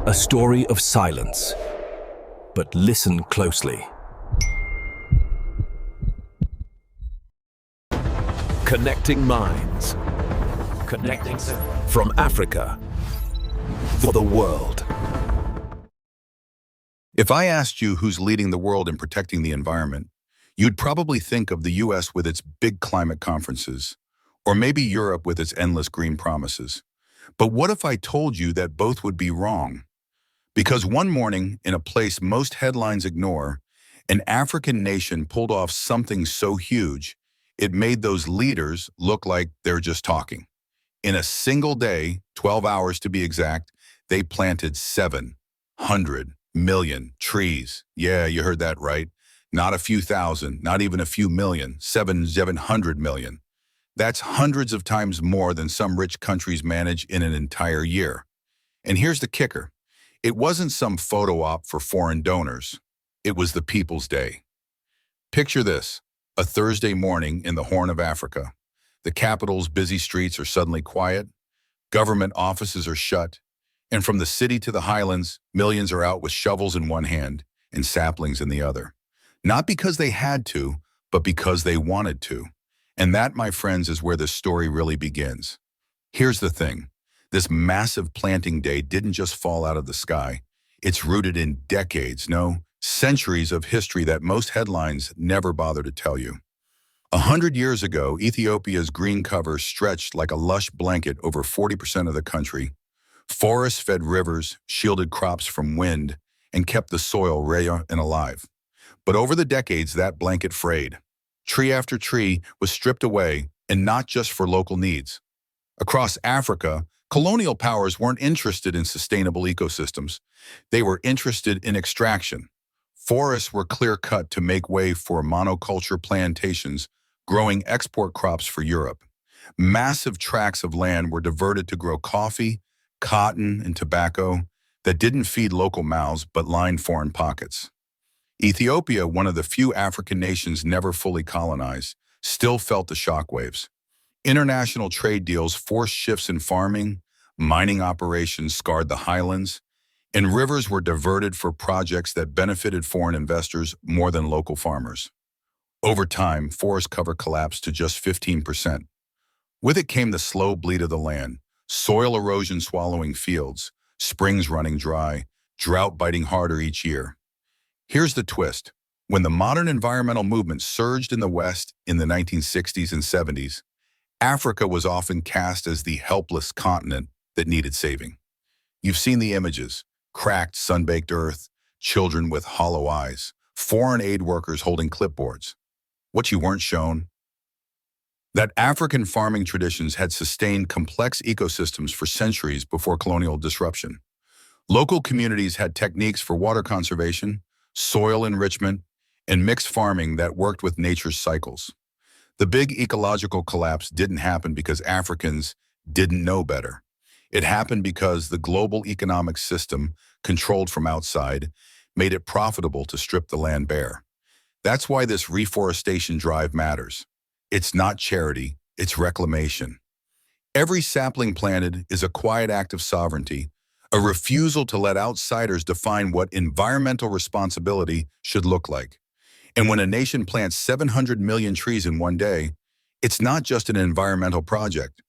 A story of silence. But listen closely. Connecting minds. Connecting from Africa for the world. If I asked you who's leading the world in protecting the environment, you'd probably think of the US with its big climate conferences, or maybe Europe with its endless green promises. But what if I told you that both would be wrong? Because one morning, in a place most headlines ignore, an African nation pulled off something so huge, it made those leaders look like they're just talking. In a single day, 12 hours to be exact, they planted 700 million trees. Yeah, you heard that right. Not a few thousand, not even a few million, 700 million. That's hundreds of times more than some rich countries manage in an entire year. And here's the kicker. It wasn't some photo op for foreign donors. It was the People's Day. Picture this, a Thursday morning in the Horn of Africa. The capital's busy streets are suddenly quiet, government offices are shut, and from the city to the highlands, millions are out with shovels in one hand and saplings in the other. Not because they had to, but because they wanted to. And that, my friends, is where this story really begins. Here's the thing. This massive planting day didn't just fall out of the sky. It's rooted in decades, no, centuries of history that most headlines never bother to tell you. 100 years ago, Ethiopia's green cover stretched like a lush blanket over 40% of the country. Forests fed rivers, shielded crops from wind, and kept the soil rare and alive. But over the decades, that blanket frayed. Tree after tree was stripped away, and not just for local needs. Across Africa, colonial powers weren't interested in sustainable ecosystems. They were interested in extraction. Forests were clear-cut to make way for monoculture plantations, growing export crops for Europe. Massive tracts of land were diverted to grow coffee, cotton, and tobacco that didn't feed local mouths but lined foreign pockets. Ethiopia, one of the few African nations never fully colonized, still felt the shockwaves. International trade deals forced shifts in farming, mining operations scarred the highlands, and rivers were diverted for projects that benefited foreign investors more than local farmers. Over time, forest cover collapsed to just 15%. With it came the slow bleed of the land, soil erosion swallowing fields, springs running dry, drought biting harder each year. Here's the twist. When the modern environmental movement surged in the West in the 1960s and 70s, Africa was often cast as the helpless continent that needed saving. You've seen the images, cracked, sun-baked earth, children with hollow eyes, foreign aid workers holding clipboards. What you weren't shown? That African farming traditions had sustained complex ecosystems for centuries before colonial disruption. Local communities had techniques for water conservation, soil enrichment, and mixed farming that worked with nature's cycles. The big ecological collapse didn't happen because Africans didn't know better. It happened because the global economic system, controlled from outside, made it profitable to strip the land bare. That's why this reforestation drive matters. It's not charity, it's reclamation. Every sapling planted is a quiet act of sovereignty, a refusal to let outsiders define what environmental responsibility should look like. And when a nation plants 700 million trees in one day, it's not just an environmental project.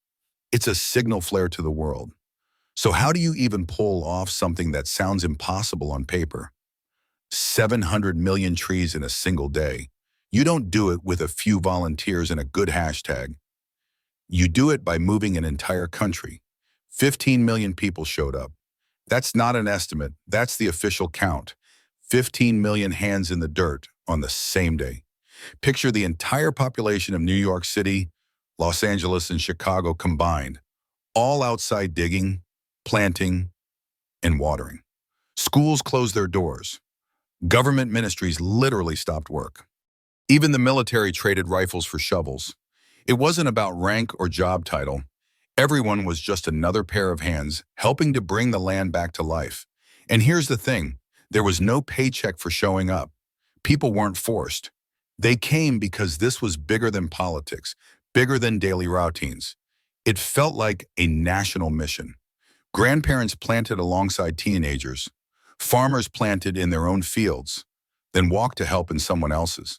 It's a signal flare to the world. So how do you even pull off something that sounds impossible on paper? 700 million trees in a single day. You don't do it with a few volunteers and a good hashtag. You do it by moving an entire country. 15 million people showed up. That's not an estimate, that's the official count. 15 million hands in the dirt on the same day. Picture the entire population of New York City, Los Angeles, and Chicago combined, all outside digging, planting, and watering. Schools closed their doors. Government ministries literally stopped work. Even the military traded rifles for shovels. It wasn't about rank or job title. Everyone was just another pair of hands helping to bring the land back to life. And here's the thing, there was no paycheck for showing up. People weren't forced. They came because this was bigger than politics, bigger than daily routines. It felt like a national mission. Grandparents planted alongside teenagers. Farmers planted in their own fields, then walked to help in someone else's.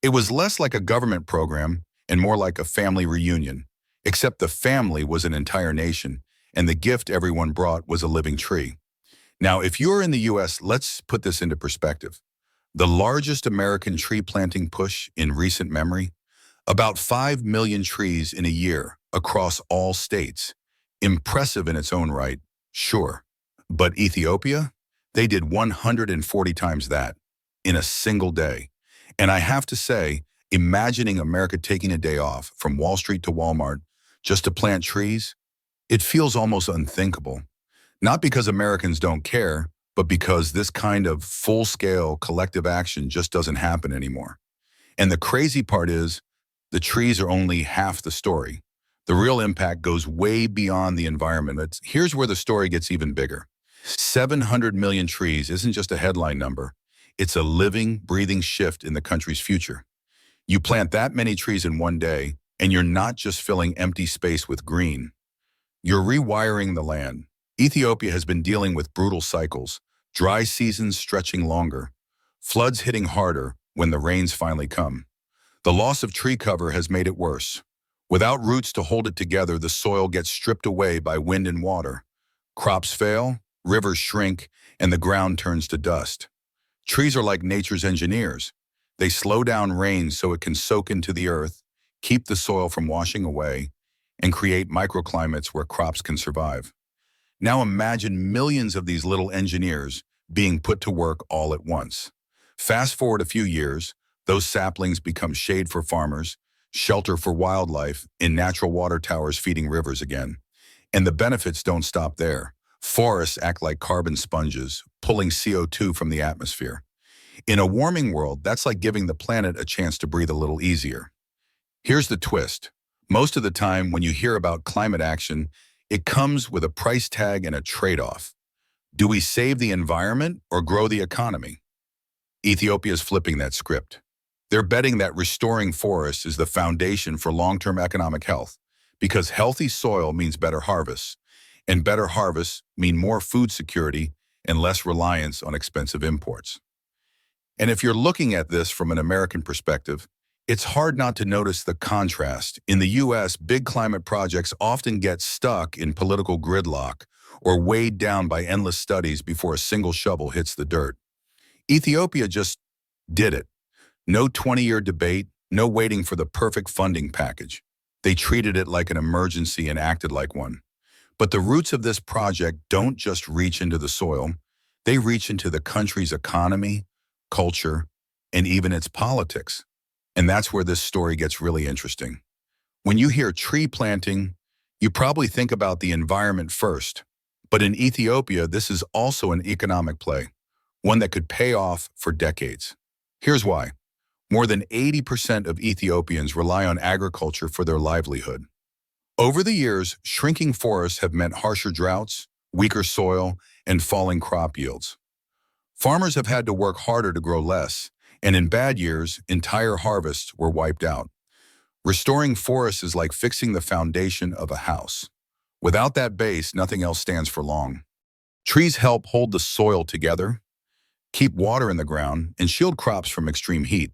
It was less like a government program and more like a family reunion, except the family was an entire nation, and the gift everyone brought was a living tree. Now, if you're in the US, let's put this into perspective. The largest American tree planting push in recent memory, about 5 million trees in a year across all states. Impressive in its own right, sure. But Ethiopia? They did 140 times that in a single day. And I have to say, imagining America taking a day off from Wall Street to Walmart just to plant trees, it feels almost unthinkable. Not because Americans don't care, but because this kind of full-scale collective action just doesn't happen anymore. And the crazy part is, the trees are only half the story. The real impact goes way beyond the environment. Here's where the story gets even bigger. 700 million trees isn't just a headline number. It's a living, breathing shift in the country's future. You plant that many trees in one day, and you're not just filling empty space with green. You're rewiring the land. Ethiopia has been dealing with brutal cycles, dry seasons stretching longer, floods hitting harder when the rains finally come. The loss of tree cover has made it worse. Without roots to hold it together, the soil gets stripped away by wind and water. Crops fail, rivers shrink, and the ground turns to dust. Trees are like nature's engineers. They slow down rain so it can soak into the earth, keep the soil from washing away, and create microclimates where crops can survive. Now imagine millions of these little engineers being put to work all at once. Fast forward a few years, those saplings become shade for farmers, shelter for wildlife, and natural water towers feeding rivers again. And the benefits don't stop there. Forests act like carbon sponges, pulling CO2 from the atmosphere. In a warming world, that's like giving the planet a chance to breathe a little easier. Here's the twist. Most of the time when you hear about climate action, it comes with a price tag and a trade-off. Do we save the environment or grow the economy? Ethiopia is flipping that script. They're betting that restoring forests is the foundation for long-term economic health, because healthy soil means better harvests, and better harvests mean more food security and less reliance on expensive imports. And if you're looking at this from an American perspective, it's hard not to notice the contrast. In the US, big climate projects often get stuck in political gridlock or weighed down by endless studies before a single shovel hits the dirt. Ethiopia just did it. No 20-year debate, no waiting for the perfect funding package. They treated it like an emergency and acted like one. But the roots of this project don't just reach into the soil, they reach into the country's economy, culture, and even its politics. And that's where this story gets really interesting. When you hear tree planting, you probably think about the environment first. But in Ethiopia, this is also an economic play, one that could pay off for decades. Here's why. More than 80% of Ethiopians rely on agriculture for their livelihood. Over the years, shrinking forests have meant harsher droughts, weaker soil, and falling crop yields. Farmers have had to work harder to grow less, and in bad years, entire harvests were wiped out. Restoring forests is like fixing the foundation of a house. Without that base, nothing else stands for long. Trees help hold the soil together, keep water in the ground, and shield crops from extreme heat.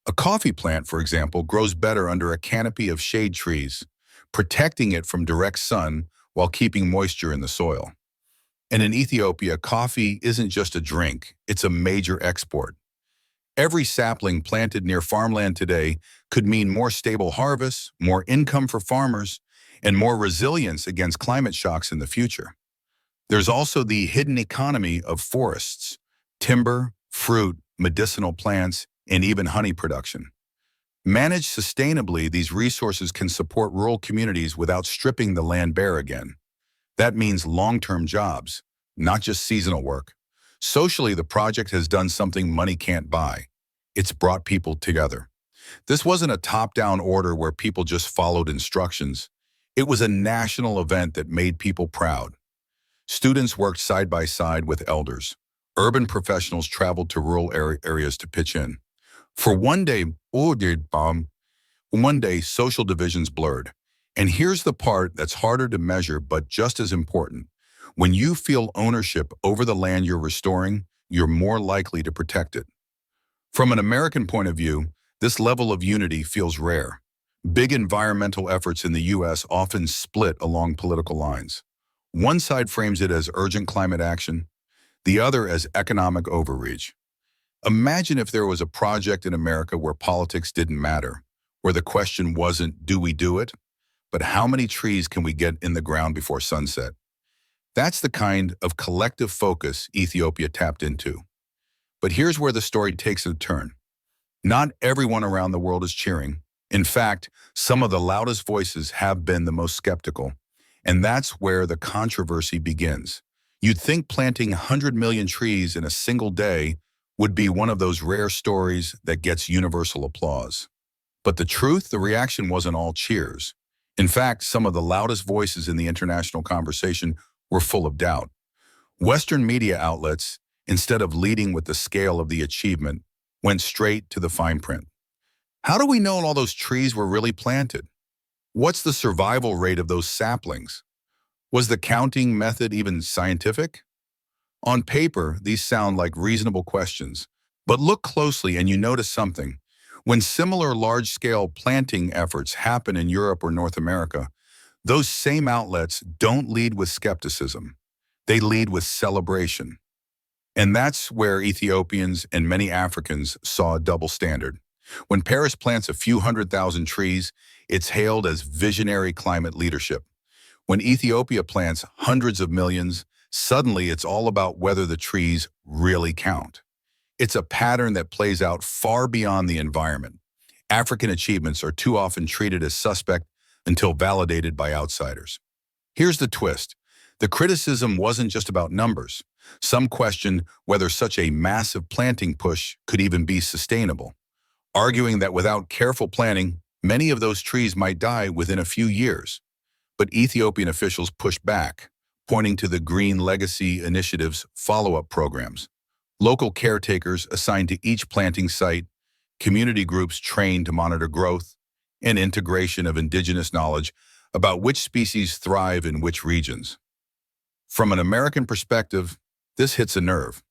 A coffee plant, for example, grows better under a canopy of shade trees, protecting it from direct sun while keeping moisture in the soil. And in Ethiopia, coffee isn't just a drink, it's a major export. Every sapling planted near farmland today could mean more stable harvests, more income for farmers, and more resilience against climate shocks in the future. There's also the hidden economy of forests, timber, fruit, medicinal plants, and even honey production. Managed sustainably, these resources can support rural communities without stripping the land bare again. That means long-term jobs, not just seasonal work. Socially, the project has done something money can't buy. It's brought people together. This wasn't a top-down order where people just followed instructions. It was a national event that made people proud. Students worked side by side with elders. Urban professionals traveled to rural areas to pitch in. For one day, social divisions blurred. And here's the part that's harder to measure but just as important. When you feel ownership over the land you're restoring, you're more likely to protect it. From an American point of view, this level of unity feels rare. Big environmental efforts in the U.S. often split along political lines. One side frames it as urgent climate action, the other as economic overreach. Imagine if there was a project in America where politics didn't matter, where the question wasn't, do we do it, but how many trees can we get in the ground before sunset? That's the kind of collective focus Ethiopia tapped into. But here's where the story takes a turn. Not everyone around the world is cheering. In fact, some of the loudest voices have been the most skeptical. And that's where the controversy begins. You'd think planting 100 million trees in a single day would be one of those rare stories that gets universal applause. But the truth, the reaction wasn't all cheers. In fact, some of the loudest voices in the international conversation were full of doubt. Western media outlets, instead of leading with the scale of the achievement, went straight to the fine print. How do we know all those trees were really planted? What's the survival rate of those saplings? Was the counting method even scientific? On paper, these sound like reasonable questions, but look closely and you notice something. When similar large-scale planting efforts happen in Europe or North America, those same outlets don't lead with skepticism. They lead with celebration. And that's where Ethiopians and many Africans saw a double standard. When Paris plants a few 100,000 trees, it's hailed as visionary climate leadership. When Ethiopia plants hundreds of millions, suddenly it's all about whether the trees really count. It's a pattern that plays out far beyond the environment. African achievements are too often treated as suspect until validated by outsiders. Here's the twist. The criticism wasn't just about numbers. Some questioned whether such a massive planting push could even be sustainable, arguing that without careful planning, many of those trees might die within a few years. But Ethiopian officials pushed back, pointing to the Green Legacy Initiative's follow-up programs. Local caretakers assigned to each planting site, community groups trained to monitor growth, and integration of indigenous knowledge about which species thrive in which regions. From an American perspective, this hits a nerve.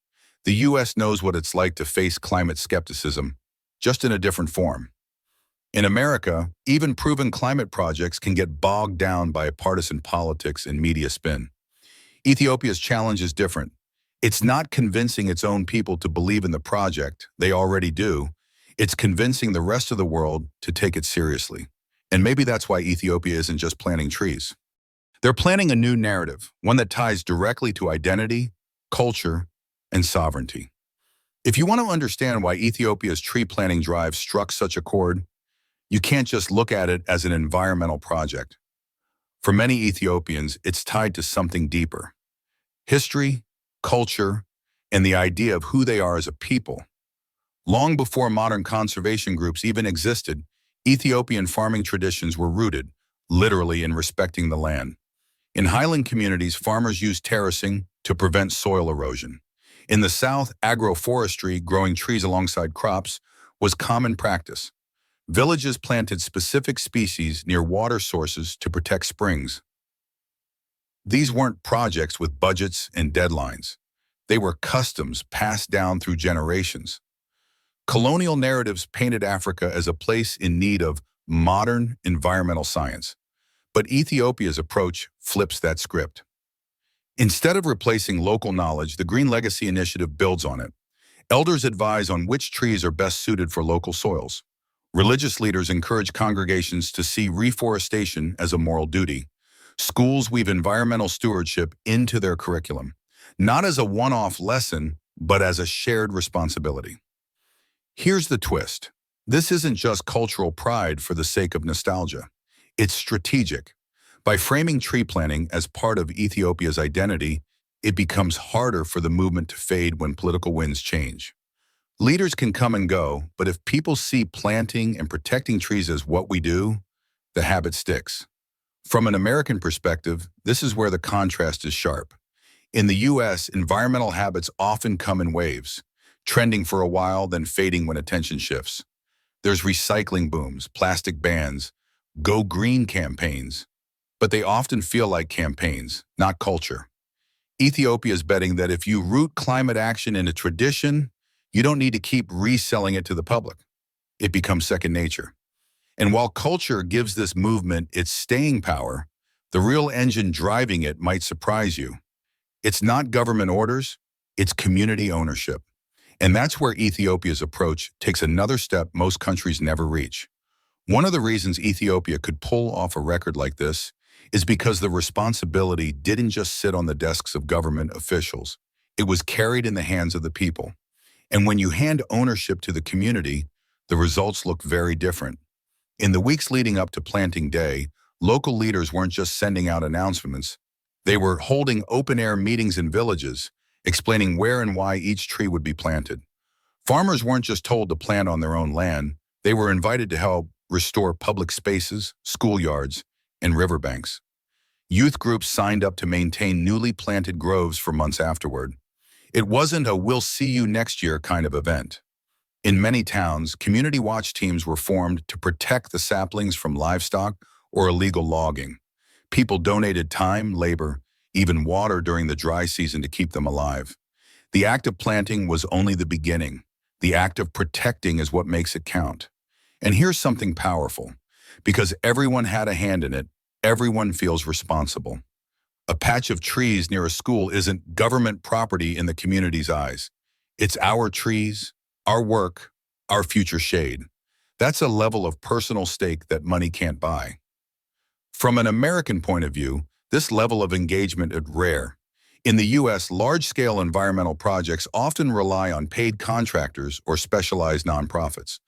The U.S. knows what it's like to face climate skepticism, just in a different form. In America, even proven climate projects can get bogged down by partisan politics and media spin. Ethiopia's challenge is different. It's not convincing its own people to believe in the project, they already do. It's convincing the rest of the world to take it seriously. And maybe that's why Ethiopia isn't just planting trees. They're planning a new narrative, one that ties directly to identity, culture, and sovereignty. If you want to understand why Ethiopia's tree planting drive struck such a chord, you can't just look at it as an environmental project. For many Ethiopians, it's tied to something deeper. History, culture, and the idea of who they are as a people. Long before modern conservation groups even existed, Ethiopian farming traditions were rooted, literally, in respecting the land. In highland communities, farmers used terracing to prevent soil erosion. In the south, agroforestry, growing trees alongside crops, was common practice. Villages planted specific species near water sources to protect springs. These weren't projects with budgets and deadlines. They were customs passed down through generations. Colonial narratives painted Africa as a place in need of modern environmental science. But Ethiopia's approach flips that script. Instead of replacing local knowledge, the Green Legacy Initiative builds on it. Elders advise on which trees are best suited for local soils. Religious leaders encourage congregations to see reforestation as a moral duty. Schools weave environmental stewardship into their curriculum, not as a one-off lesson, but as a shared responsibility. Here's the twist. This isn't just cultural pride for the sake of nostalgia. It's strategic. By framing tree planting as part of Ethiopia's identity, it becomes harder for the movement to fade when political winds change. Leaders can come and go, but if people see planting and protecting trees as what we do, the habit sticks. From an American perspective, this is where the contrast is sharp. In the U.S., environmental habits often come in waves, trending for a while, then fading when attention shifts. There's recycling booms, plastic bans, go green campaigns, but they often feel like campaigns, not culture. Ethiopia is betting that if you root climate action into tradition, you don't need to keep reselling it to the public. It becomes second nature. And while culture gives this movement its staying power, the real engine driving it might surprise you. It's not government orders, it's community ownership. And that's where Ethiopia's approach takes another step most countries never reach. One of the reasons Ethiopia could pull off a record like this is because the responsibility didn't just sit on the desks of government officials. It was carried in the hands of the people. And when you hand ownership to the community, the results look very different. In the weeks leading up to planting day, local leaders weren't just sending out announcements. They were holding open-air meetings in villages, explaining where and why each tree would be planted. Farmers weren't just told to plant on their own land. They were invited to help restore public spaces, schoolyards, and riverbanks. Youth groups signed up to maintain newly planted groves for months afterward. It wasn't a "we'll see you next year" kind of event. In many towns, community watch teams were formed to protect the saplings from livestock or illegal logging. People donated time, labor, even water during the dry season to keep them alive. The act of planting was only the beginning. The act of protecting is what makes it count. And here's something powerful. Because everyone had a hand in it, everyone feels responsible. A patch of trees near a school isn't government property in the community's eyes. It's our trees, our work, our future shade. That's a level of personal stake that money can't buy. From an American point of view, this level of engagement is rare. In the U.S., large-scale environmental projects often rely on paid contractors or specialized nonprofits.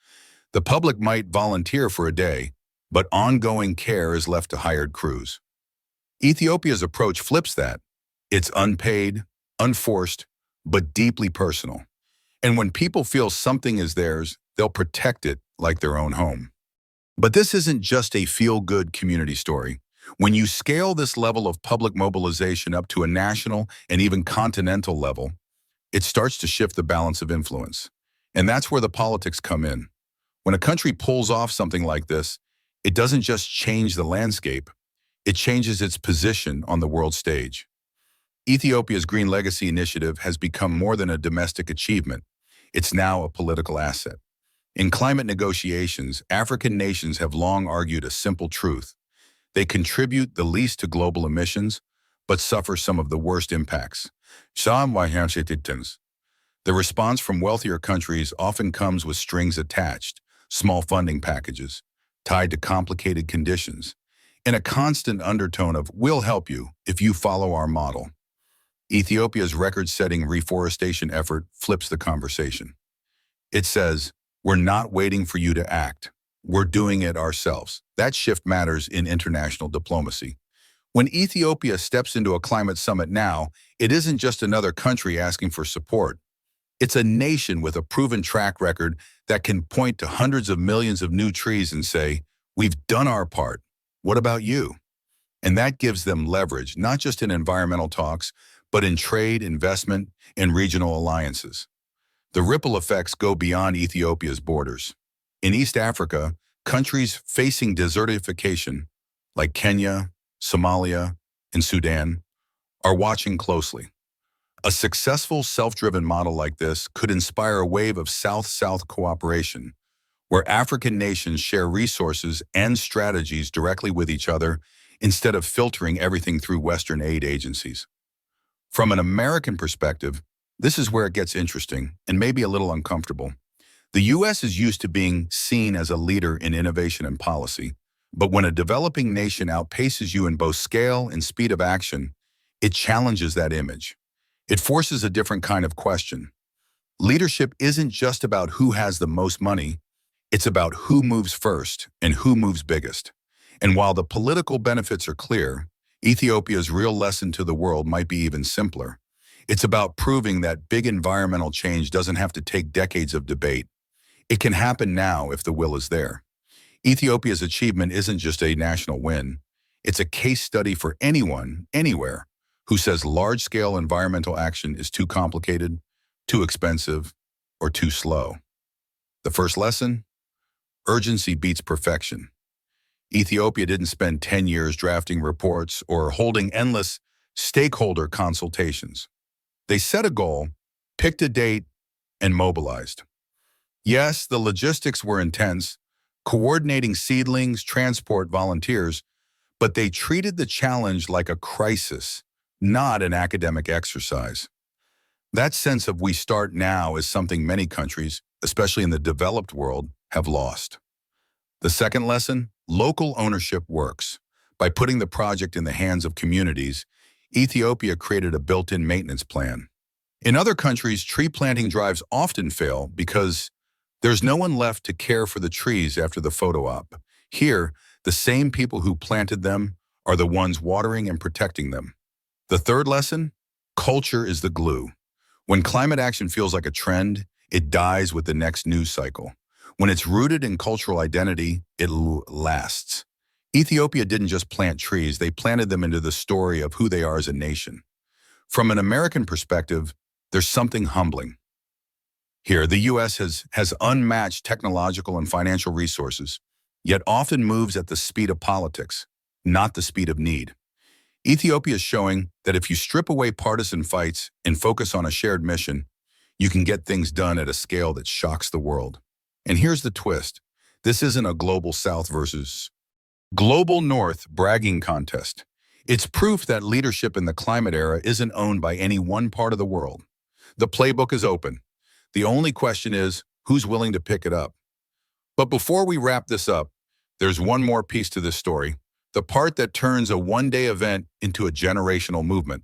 The public might volunteer for a day, but ongoing care is left to hired crews. Ethiopia's approach flips that. It's unpaid, unforced, but deeply personal. And when people feel something is theirs, they'll protect it like their own home. But this isn't just a feel-good community story. When you scale this level of public mobilization up to a national and even continental level, it starts to shift the balance of influence. And that's where the politics come in. When a country pulls off something like this, it doesn't just change the landscape, it changes its position on the world stage. Ethiopia's Green Legacy Initiative has become more than a domestic achievement. It's now a political asset. In climate negotiations, African nations have long argued a simple truth. They contribute the least to global emissions, but suffer some of the worst impacts. The response from wealthier countries often comes with strings attached, small funding packages, tied to complicated conditions, and a constant undertone of "we'll help you if you follow our model." Ethiopia's record-setting reforestation effort flips the conversation. It says, "We're not waiting for you to act. We're doing it ourselves." That shift matters in international diplomacy. When Ethiopia steps into a climate summit now, it isn't just another country asking for support. It's a nation with a proven track record that can point to hundreds of millions of new trees and say, "We've done our part. What about you?" And that gives them leverage, not just in environmental talks, but in trade, investment, and regional alliances. The ripple effects go beyond Ethiopia's borders. In East Africa, countries facing desertification, like Kenya, Somalia, and Sudan, are watching closely. A successful self-driven model like this could inspire a wave of South-South cooperation, where African nations share resources and strategies directly with each other instead of filtering everything through Western aid agencies. From an American perspective, this is where it gets interesting and maybe a little uncomfortable. The U.S. is used to being seen as a leader in innovation and policy, but when a developing nation outpaces you in both scale and speed of action, it challenges that image. It forces a different kind of question. Leadership isn't just about who has the most money, it's about who moves first and who moves biggest. And while the political benefits are clear, Ethiopia's real lesson to the world might be even simpler. It's about proving that big environmental change doesn't have to take decades of debate. It can happen now if the will is there. Ethiopia's achievement isn't just a national win. It's a case study for anyone, anywhere, who says large-scale environmental action is too complicated, too expensive, or too slow. The first lesson? Urgency beats perfection. Ethiopia didn't spend 10 years drafting reports or holding endless stakeholder consultations. They set a goal, picked a date, and mobilized. Yes, the logistics were intense, coordinating seedlings, transport, volunteers, but they treated the challenge like a crisis, not an academic exercise. That sense of "we start now" is something many countries, especially in the developed world, have lost. The second lesson, local ownership works. By putting the project in the hands of communities, Ethiopia created a built-in maintenance plan. In other countries, tree planting drives often fail because there's no one left to care for the trees after the photo op. Here, the same people who planted them are the ones watering and protecting them. The third lesson, culture is the glue. When climate action feels like a trend, it dies with the next news cycle. When it's rooted in cultural identity, it lasts. Ethiopia didn't just plant trees, they planted them into the story of who they are as a nation. From an American perspective, there's something humbling. Here, the U.S. has unmatched technological and financial resources, yet often moves at the speed of politics, not the speed of need. Ethiopia is showing that if you strip away partisan fights and focus on a shared mission, you can get things done at a scale that shocks the world. And here's the twist. This isn't a global South versus global North bragging contest. It's proof that leadership in the climate era isn't owned by any one part of the world. The playbook is open. The only question is, who's willing to pick it up? But before we wrap this up, there's one more piece to this story, the part that turns a one-day event into a generational movement.